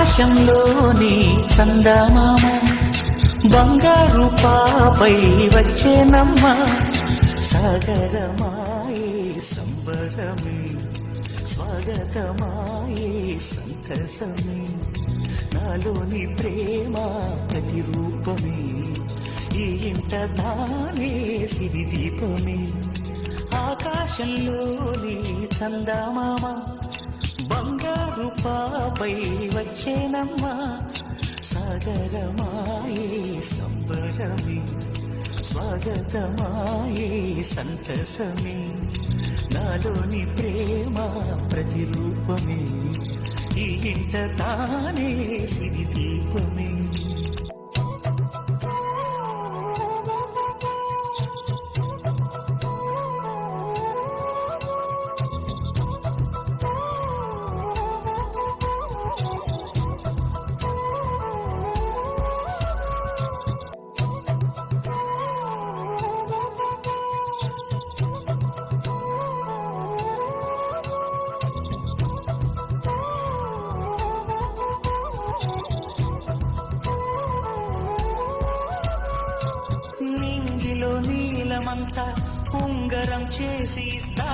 ఆకాశంలోని చందమామ బంగారు పాపై వచ్చేనమ్మ సాగరమాయే సంబరమే స్వాగతమాయే సంతసమే నాలోని ప్రేమ ప్రతిరూపమే ఈ ఇంట దానే సిరి దీపమే ఆకాశంలోని చందమామ బంగారు పాపై వచ్చేనమ్మా సాగరమాయే సంబరమే స్వాగతమాయే సంతసమే నాలోని ప్రేమ ప్రతిరూపమే ఈ ఇంట తానే సిరి దీపమే నీలమంతా ఉంగరం చేసి ఇస్తా